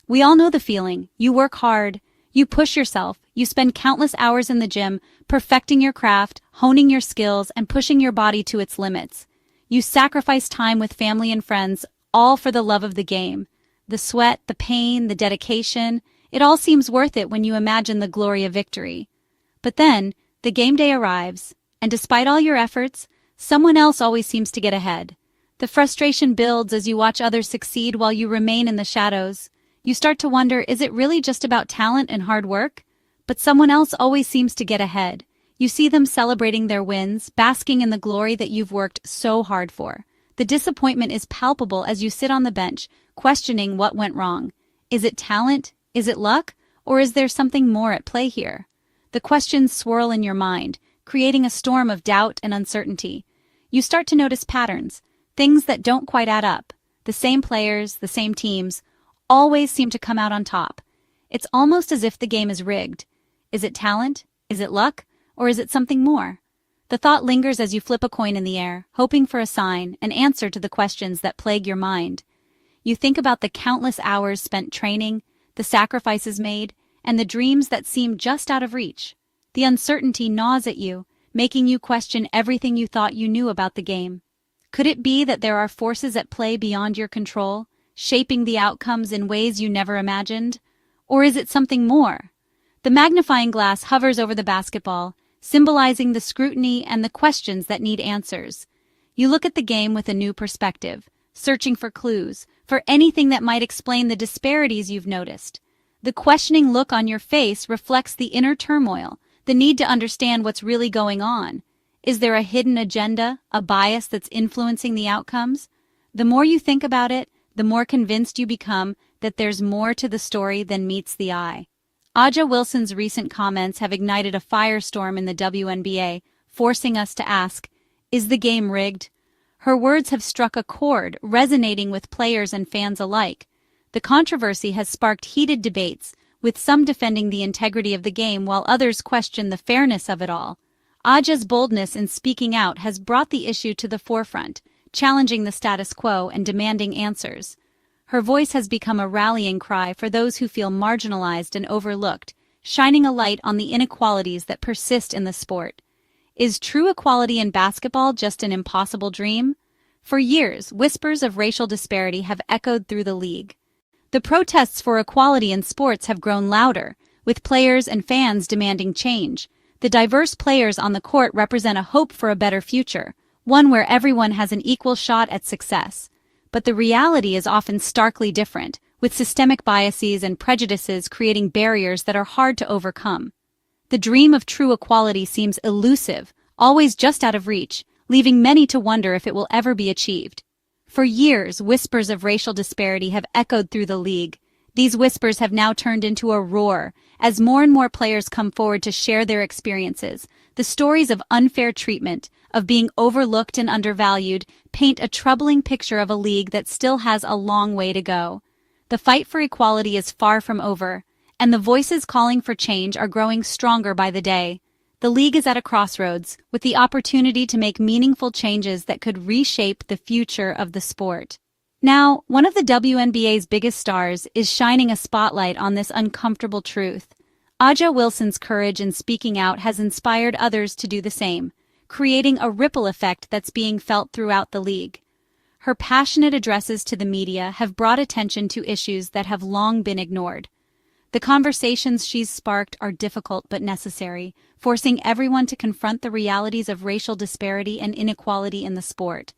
We all know the feeling. You work hard, you push yourself, you spend countless hours in the gym, perfecting your craft, honing your skills, and pushing your body to its limits. You sacrifice time with family and friends, all for the love of the game. The sweat, the pain, the dedication, it all seems worth it when you imagine the glory of victory. But then, the game day arrives, and despite all your efforts, someone else always seems to get ahead. The frustration builds as you watch others succeed while you remain in the shadows. You start to wonder, is it really just about talent and hard work? But someone else always seems to get ahead. You see them celebrating their wins, basking in the glory that you've worked so hard for. The disappointment is palpable as you sit on the bench, questioning what went wrong. Is it talent? Is it luck? Or is there something more at play here? The questions swirl in your mind, creating a storm of doubt and uncertainty. You start to notice patterns, things that don't quite add up. The same players, the same teams, always seem to come out on top. It's almost as if the game is rigged. Is it talent? Is it luck? Or is it something more? The thought lingers as you flip a coin in the air, hoping for a sign, an answer to the questions that plague your mind. You think about the countless hours spent training, the sacrifices made, and the dreams that seem just out of reach. The uncertainty gnaws at you, making you question everything you thought you knew about the game. Could it be that there are forces at play beyond your control, shaping the outcomes in ways you never imagined? Or is it something more? The magnifying glass hovers over the basketball, symbolizing the scrutiny and the questions that need answers. You look at the game with a new perspective, searching for clues, for anything that might explain the disparities you've noticed. The questioning look on your face reflects the inner turmoil, the need to understand what's really going on. Is there a hidden agenda, a bias that's influencing the outcomes? The more you think about it, the more convinced you become that there's more to the story than meets the eye. A'ja Wilson's recent comments have ignited a firestorm in the WNBA, forcing us to ask, is the game rigged? Her words have struck a chord, resonating with players and fans alike. The controversy has sparked heated debates, with some defending the integrity of the game while others question the fairness of it all. A'ja's boldness in speaking out has brought the issue to the forefront, challenging the status quo and demanding answers. Her voice has become a rallying cry for those who feel marginalized and overlooked, shining a light on the inequalities that persist in the sport. Is true equality in basketball just an impossible dream? For years, whispers of racial disparity have echoed through the league. The protests for equality in sports have grown louder, with players and fans demanding change. The diverse players on the court represent a hope for a better future, one where everyone has an equal shot at success. But the reality is often starkly different, with systemic biases and prejudices creating barriers that are hard to overcome. The dream of true equality seems elusive, always just out of reach, leaving many to wonder if it will ever be achieved. For years, whispers of racial disparity have echoed through the league. These whispers have now turned into a roar, as more and more players come forward to share their experiences. The stories of unfair treatment, of being overlooked and undervalued, paint a troubling picture of a league that still has a long way to go. The fight for equality is far from over, and the voices calling for change are growing stronger by the day. The league is at a crossroads, with the opportunity to make meaningful changes that could reshape the future of the sport. Now, one of the WNBA's biggest stars is shining a spotlight on this uncomfortable truth. A'ja Wilson's courage in speaking out has inspired others to do the same, creating a ripple effect that's being felt throughout the league. Her passionate addresses to the media have brought attention to issues that have long been ignored. The conversations she's sparked are difficult but necessary, forcing everyone to confront the realities of racial disparity and inequality in the sport.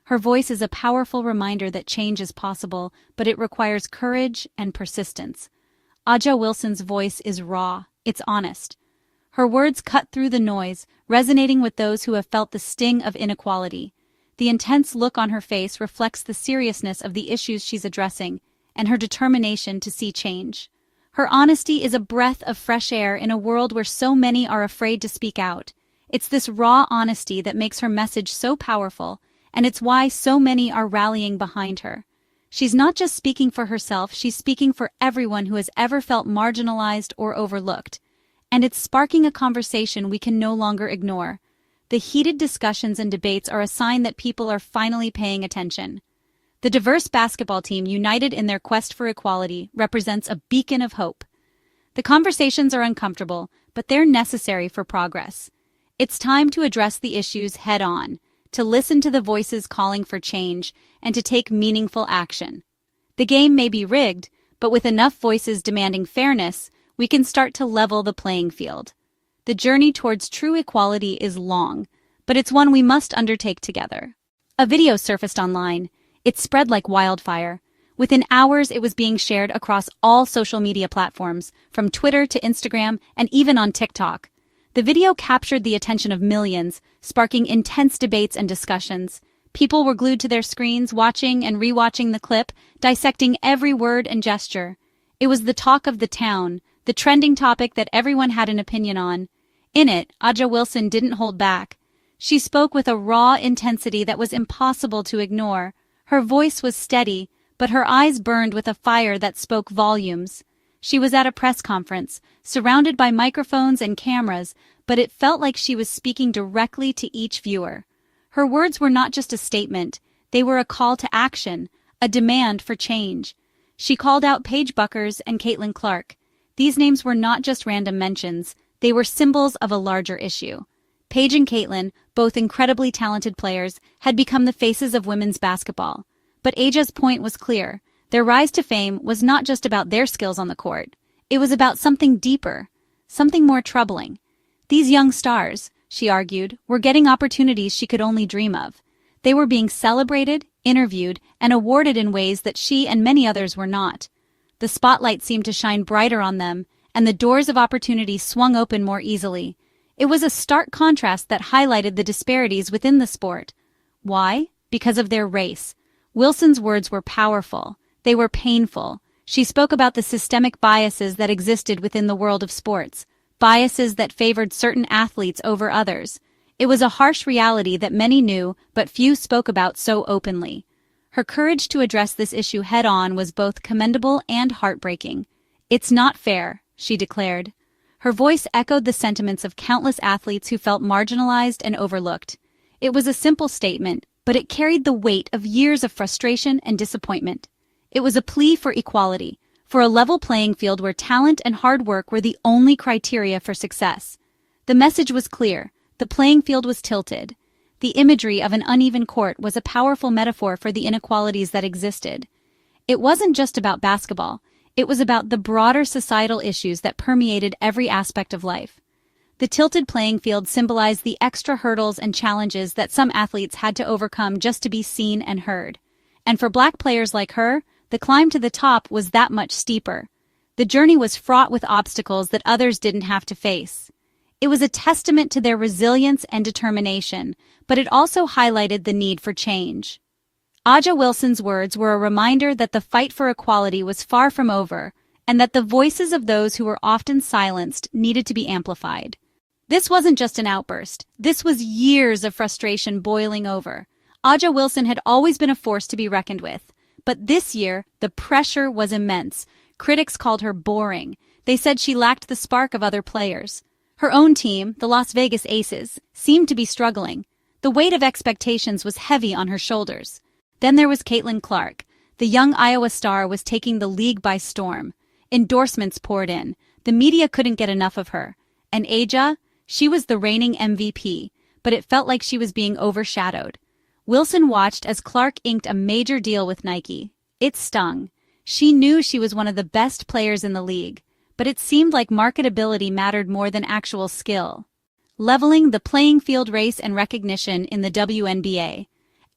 Her voice is a powerful reminder that change is possible, but it requires courage and persistence. A'ja Wilson's voice is raw, it's honest. Her words cut through the noise, resonating with those who have felt the sting of inequality. The intense look on her face reflects the seriousness of the issues she's addressing and her determination to see change. Her honesty is a breath of fresh air in a world where so many are afraid to speak out. It's this raw honesty that makes her message so powerful, and it's why so many are rallying behind her. She's not just speaking for herself, she's speaking for everyone who has ever felt marginalized or overlooked. And it's sparking a conversation we can no longer ignore. The heated discussions and debates are a sign that people are finally paying attention. The diverse basketball team united in their quest for equality represents a beacon of hope. The conversations are uncomfortable, but they're necessary for progress. It's time to address the issues head-on, to listen to the voices calling for change, and to take meaningful action. The game may be rigged, but with enough voices demanding fairness, we can start to level the playing field. The journey towards true equality is long, but it's one we must undertake together. A video surfaced online. It spread like wildfire. Within hours, it was being shared across all social media platforms, from Twitter to Instagram and even on TikTok. The video captured the attention of millions, sparking intense debates and discussions. People were glued to their screens, watching and rewatching the clip, dissecting every word and gesture. It was the talk of the town, the trending topic that everyone had an opinion on. In it, A'ja Wilson didn't hold back. She spoke with a raw intensity that was impossible to ignore. Her voice was steady, but her eyes burned with a fire that spoke volumes. She was at a press conference, surrounded by microphones and cameras, but it felt like she was speaking directly to each viewer. Her words were not just a statement, they were a call to action, a demand for change. She called out Paige Bueckers and Caitlin Clark. These names were not just random mentions, they were symbols of a larger issue. Paige and Caitlin, both incredibly talented players, had become the faces of women's basketball. But A'ja's point was clear. Their rise to fame was not just about their skills on the court. It was about something deeper, something more troubling. These young stars, she argued, were getting opportunities she could only dream of. They were being celebrated, interviewed, and awarded in ways that she and many others were not. The spotlight seemed to shine brighter on them, and the doors of opportunity swung open more easily. It was a stark contrast that highlighted the disparities within the sport. Why? Because of their race. Wilson's words were powerful. They were painful. She spoke about the systemic biases that existed within the world of sports, biases that favored certain athletes over others. It was a harsh reality that many knew, but few spoke about so openly. Her courage to address this issue head-on was both commendable and heartbreaking. "It's not fair," she declared. Her voice echoed the sentiments of countless athletes who felt marginalized and overlooked. It was a simple statement, but it carried the weight of years of frustration and disappointment. It was a plea for equality, for a level playing field where talent and hard work were the only criteria for success. The message was clear. The playing field was tilted. The imagery of an uneven court was a powerful metaphor for the inequalities that existed. It wasn't just about basketball. It was about the broader societal issues that permeated every aspect of life. The tilted playing field symbolized the extra hurdles and challenges that some athletes had to overcome just to be seen and heard. And for Black players like her, the climb to the top was that much steeper. The journey was fraught with obstacles that others didn't have to face. It was a testament to their resilience and determination, but it also highlighted the need for change. A'ja Wilson's words were a reminder that the fight for equality was far from over, and that the voices of those who were often silenced needed to be amplified. This wasn't just an outburst. This was years of frustration boiling over. A'ja Wilson had always been a force to be reckoned with, but this year, the pressure was immense. Critics called her boring. They said she lacked the spark of other players. Her own team, the Las Vegas Aces, seemed to be struggling. The weight of expectations was heavy on her shoulders. Then there was Caitlin Clark. The young Iowa star was taking the league by storm. Endorsements poured in. The media couldn't get enough of her. And A'ja, she was the reigning MVP, but it felt like she was being overshadowed. Wilson watched as Clark inked a major deal with Nike. It stung. She knew she was one of the best players in the league, but it seemed like marketability mattered more than actual skill. Leveling the playing field race and recognition in the WNBA.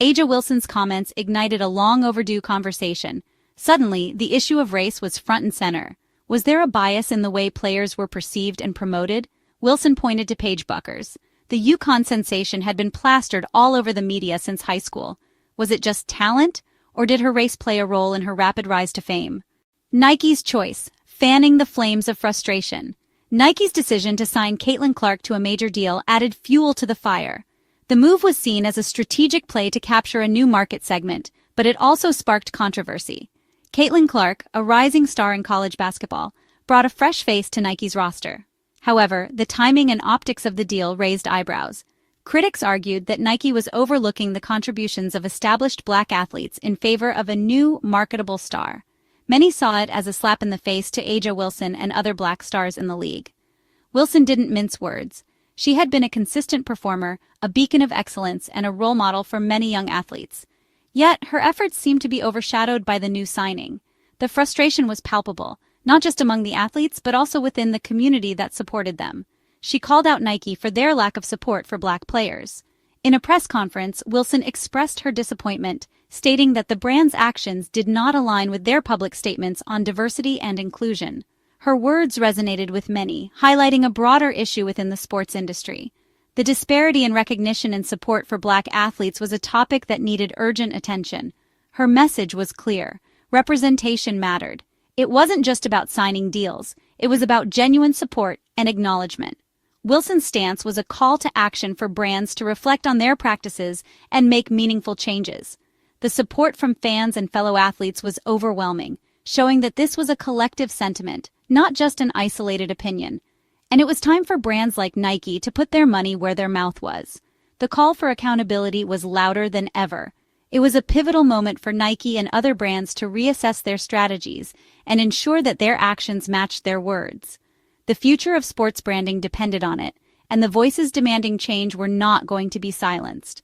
A'ja Wilson's comments ignited a long-overdue conversation. Suddenly, the issue of race was front and center. Was there a bias in the way players were perceived and promoted? Wilson pointed to Paige Bueckers. The UConn sensation had been plastered all over the media since high school. Was it just talent, or did her race play a role in her rapid rise to fame? Nike's choice, fanning the flames of frustration. Nike's decision to sign Caitlin Clark to a major deal added fuel to the fire. The move was seen as a strategic play to capture a new market segment, but it also sparked controversy. Caitlin Clark, a rising star in college basketball, brought a fresh face to Nike's roster. However, the timing and optics of the deal raised eyebrows. Critics argued that Nike was overlooking the contributions of established black athletes in favor of a new, marketable star. Many saw it as a slap in the face to A'ja Wilson and other black stars in the league. Wilson didn't mince words. She had been a consistent performer, a beacon of excellence, and a role model for many young athletes. Yet, her efforts seemed to be overshadowed by the new signing. The frustration was palpable, not just among the athletes but also within the community that supported them. She called out Nike for their lack of support for black players. In a press conference, Wilson expressed her disappointment, stating that the brand's actions did not align with their public statements on diversity and inclusion. Her words resonated with many, highlighting a broader issue within the sports industry. The disparity in recognition and support for black athletes was a topic that needed urgent attention. Her message was clear. Representation mattered. It wasn't just about signing deals. It was about genuine support and acknowledgement. Wilson's stance was a call to action for brands to reflect on their practices and make meaningful changes. The support from fans and fellow athletes was overwhelming, showing that this was a collective sentiment, not just an isolated opinion. And it was time for brands like Nike to put their money where their mouth was. The call for accountability was louder than ever. It was a pivotal moment for Nike and other brands to reassess their strategies and ensure that their actions matched their words. The future of sports branding depended on it, and the voices demanding change were not going to be silenced.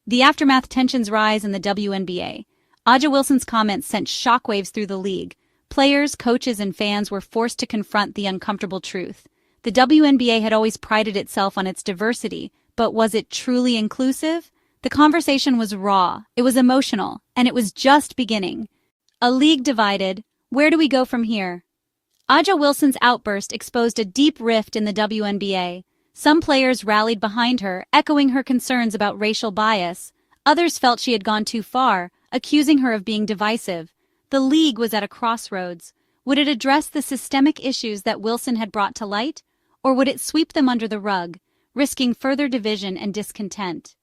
The aftermath tensions rise in the WNBA. A'ja Wilson's comments sent shockwaves through the league. Players, coaches, and fans were forced to confront the uncomfortable truth. The WNBA had always prided itself on its diversity, but was it truly inclusive? The conversation was raw, it was emotional, and it was just beginning. A league divided. Where do we go from here? A'ja Wilson's outburst exposed a deep rift in the WNBA. Some players rallied behind her, echoing her concerns about racial bias. Others felt she had gone too far, accusing her of being divisive. The league was at a crossroads. Would it address the systemic issues that Wilson had brought to light, or would it sweep them under the rug, risking further division and discontent?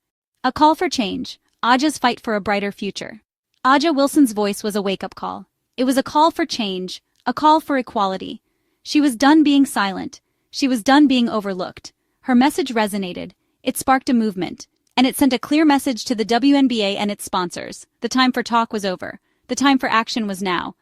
A call for change. A'ja's fight for a brighter future. A'ja Wilson's voice was a wake-up call. It was a call for change, a call for equality. She was done being silent. She was done being overlooked. Her message resonated. It sparked a movement, and it sent a clear message to the WNBA and its sponsors. The time for talk was over. The time for action was now.